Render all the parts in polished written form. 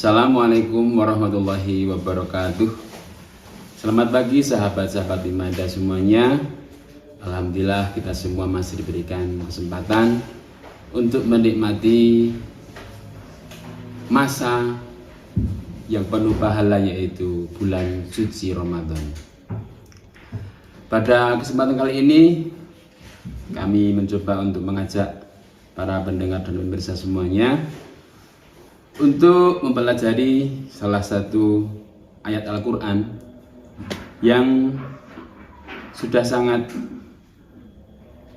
Assalamualaikum warahmatullahi wabarakatuh. Selamat pagi sahabat-sahabat ibadah semuanya. Alhamdulillah kita semua masih diberikan kesempatan untuk menikmati masa yang penuh pahala, yaitu bulan suci Ramadan. Pada kesempatan kali ini kami mencoba untuk mengajak para pendengar dan pemirsa semuanya untuk mempelajari salah satu ayat Al-Quran yang sudah sangat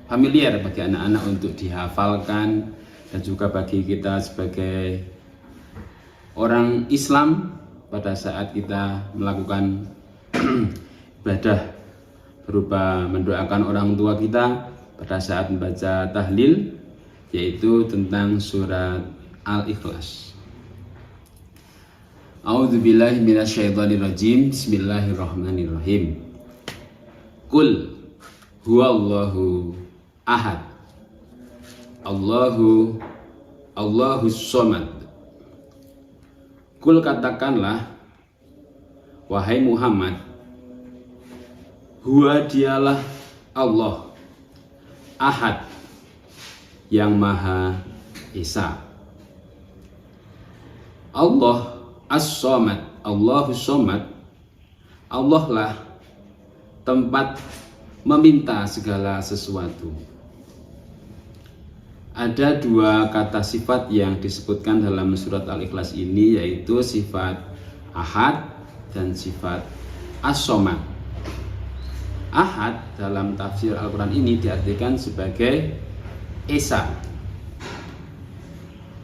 familiar bagi anak-anak untuk dihafalkan, dan juga bagi kita sebagai orang Islam pada saat kita melakukan ibadah berupa mendoakan orang tua kita pada saat membaca tahlil, yaitu tentang surat Al-Ikhlas. A'udzubillahi minasyaitonirrajim. Bismillahirrahmanirrahim. Qul huwallahu ahad. Allahus somad. Qul, katakanlah wahai Muhammad, huwa dialah Allah, ahad yang maha esa. Allah As-Somad, Allahus Somad, Allah lah tempat meminta segala sesuatu. Ada dua kata sifat yang disebutkan dalam surat Al-Ikhlas ini, yaitu sifat ahad dan sifat As-Somad. Ahad dalam tafsir Al-Quran ini diartikan sebagai esa.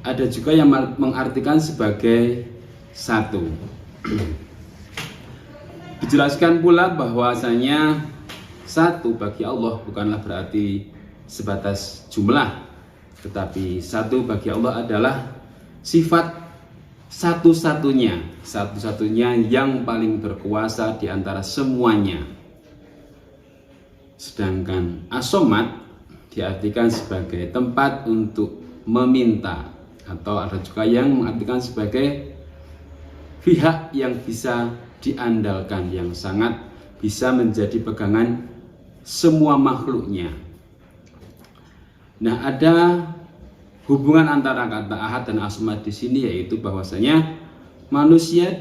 Ada juga yang mengartikan sebagai satu. Dijelaskan pula bahwasanya satu bagi Allah bukanlah berarti sebatas jumlah, tetapi satu bagi Allah adalah sifat satu-satunya yang paling berkuasa di antara semuanya. Sedangkan As-Somad diartikan sebagai tempat untuk meminta, atau ada juga yang mengartikan sebagai pihak yang bisa diandalkan, yang sangat bisa menjadi pegangan semua makhluknya. Nah, ada hubungan antara kata ahad dan as-somad di sini, yaitu bahwasanya manusia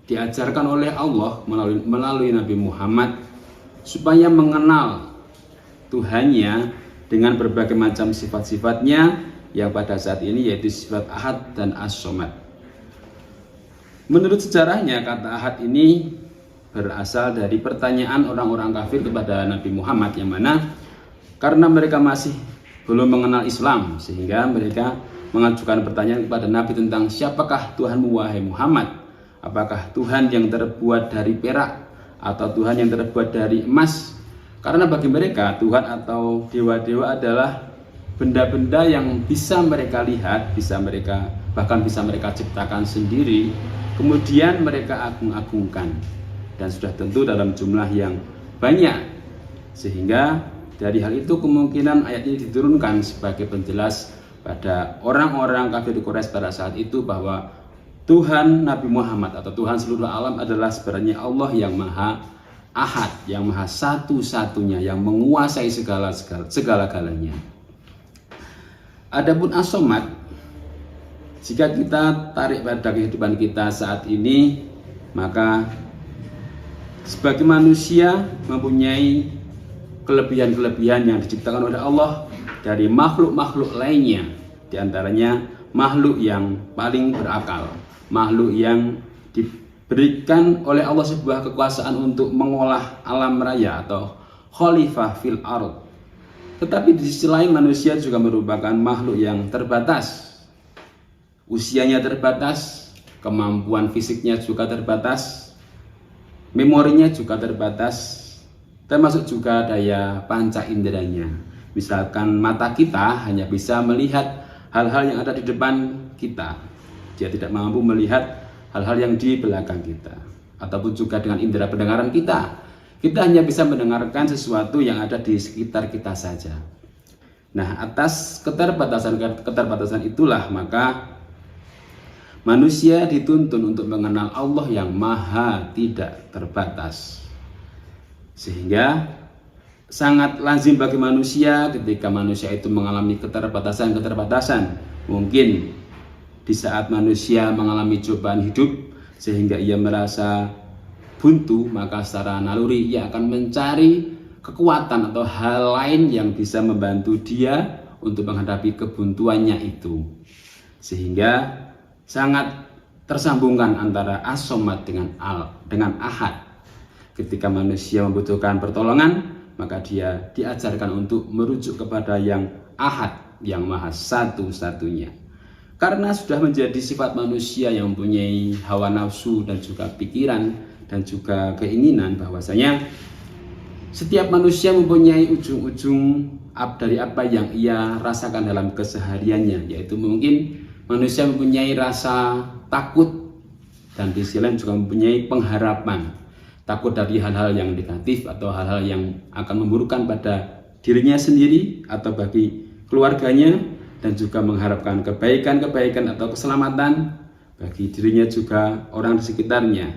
diajarkan oleh Allah melalui Nabi Muhammad supaya mengenal Tuhannya dengan berbagai macam sifat-sifatnya, yang pada saat ini yaitu sifat ahad dan as-somad. Menurut sejarahnya, kata ahad ini berasal dari pertanyaan orang-orang kafir kepada Nabi Muhammad, yang mana karena mereka masih belum mengenal Islam, sehingga mereka mengajukan pertanyaan kepada Nabi tentang siapakah Tuhanmu wahai Muhammad? Apakah Tuhan yang terbuat dari perak atau Tuhan yang terbuat dari emas? Karena bagi mereka Tuhan atau dewa-dewa adalah benda-benda yang bisa mereka lihat, bahkan bisa mereka ciptakan sendiri, kemudian mereka agung-agungkan, dan sudah tentu dalam jumlah yang banyak. Sehingga dari hal itu kemungkinan ayat ini diturunkan sebagai penjelas pada orang-orang kafir Quraisy pada saat itu bahwa Tuhan Nabi Muhammad atau Tuhan seluruh alam adalah sebenarnya Allah yang maha ahad, yang maha satu-satunya, yang menguasai segala-galanya. Adapun as-somad, jika kita tarik pada kehidupan kita saat ini, maka sebagai manusia mempunyai kelebihan-kelebihan yang diciptakan oleh Allah dari makhluk-makhluk lainnya. Di antaranya makhluk yang paling berakal, makhluk yang diberikan oleh Allah sebuah kekuasaan untuk mengolah alam raya atau khalifah fil ard. Tetapi di sisi lain manusia juga merupakan makhluk yang terbatas. Usianya terbatas, kemampuan fisiknya juga terbatas, memorinya juga terbatas, termasuk juga daya panca inderanya. Misalkan mata kita hanya bisa melihat hal-hal yang ada di depan kita, dia tidak mampu melihat hal-hal yang di belakang kita. Ataupun juga dengan indera pendengaran kita hanya bisa mendengarkan sesuatu yang ada di sekitar kita saja. Nah, atas keterbatasan itulah maka Manusia dituntun untuk mengenal Allah yang maha tidak terbatas. Sehingga sangat lazim bagi manusia ketika manusia itu mengalami keterbatasan. Mungkin di saat manusia mengalami cobaan hidup sehingga ia merasa buntu, maka secara naluri ia akan mencari kekuatan atau hal lain yang bisa membantu dia untuk menghadapi kebuntuannya itu. Sehingga sangat tersambungkan antara as-somad dengan ahad. Ketika manusia membutuhkan pertolongan, maka dia diajarkan untuk merujuk kepada yang ahad, yang maha satu-satunya. Karena sudah menjadi sifat manusia yang mempunyai hawa nafsu dan juga pikiran dan juga keinginan, bahwasanya setiap manusia mempunyai ujung-ujung dari apa yang ia rasakan dalam kesehariannya, yaitu mungkin manusia mempunyai rasa takut dan di sisi lain juga mempunyai pengharapan. Takut dari hal-hal yang negatif atau hal-hal yang akan memburukkan pada dirinya sendiri atau bagi keluarganya, dan juga mengharapkan kebaikan atau keselamatan bagi dirinya juga orang di sekitarnya.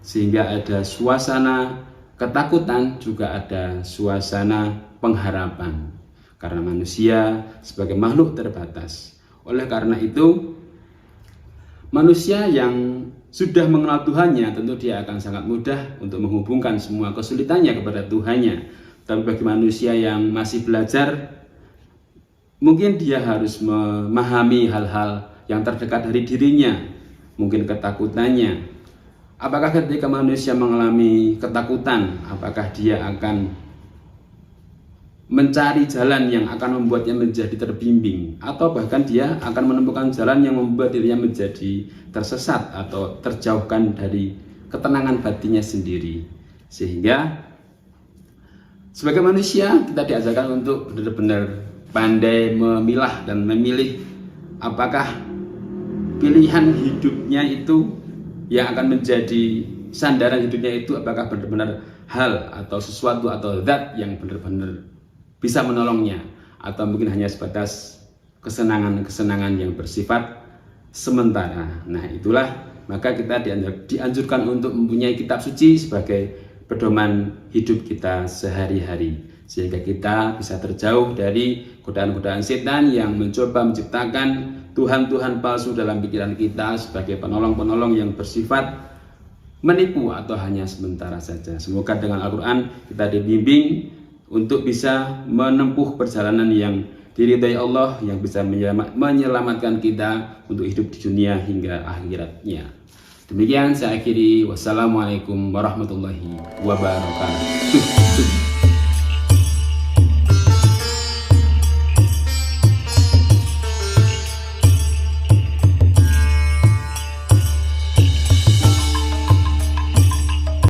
Sehingga ada suasana ketakutan, juga ada suasana pengharapan. Karena manusia sebagai makhluk terbatas. Oleh karena itu, manusia yang sudah mengenal Tuhannya, tentu dia akan sangat mudah untuk menghubungkan semua kesulitannya kepada Tuhannya. Tapi bagi manusia yang masih belajar, mungkin dia harus memahami hal-hal yang terdekat dari dirinya, mungkin ketakutannya. Apakah ketika manusia mengalami ketakutan, apakah dia akan mencari jalan yang akan membuatnya menjadi terbimbing, atau bahkan dia akan menemukan jalan yang membuat dirinya menjadi tersesat atau terjauhkan dari ketenangan batinnya sendiri. Sehingga sebagai manusia kita diajarkan untuk benar-benar pandai memilah dan memilih apakah pilihan hidupnya itu yang akan menjadi sandaran hidupnya itu, apakah benar-benar hal atau sesuatu atau zat yang benar-benar bisa menolongnya, atau mungkin hanya sebatas kesenangan-kesenangan yang bersifat sementara. Nah itulah, maka kita dianjurkan untuk mempunyai kitab suci sebagai pedoman hidup kita sehari-hari, sehingga kita bisa terjauh dari godaan-godaan setan yang mencoba menciptakan Tuhan-Tuhan palsu dalam pikiran kita sebagai penolong-penolong yang bersifat menipu atau hanya sementara saja. Semoga dengan Al-Quran kita dibimbing untuk bisa menempuh perjalanan yang diridhai Allah, yang bisa menyelamatkan kita untuk hidup di dunia hingga akhiratnya. Demikian saya akhiri. Wassalamualaikum warahmatullahi wabarakatuh.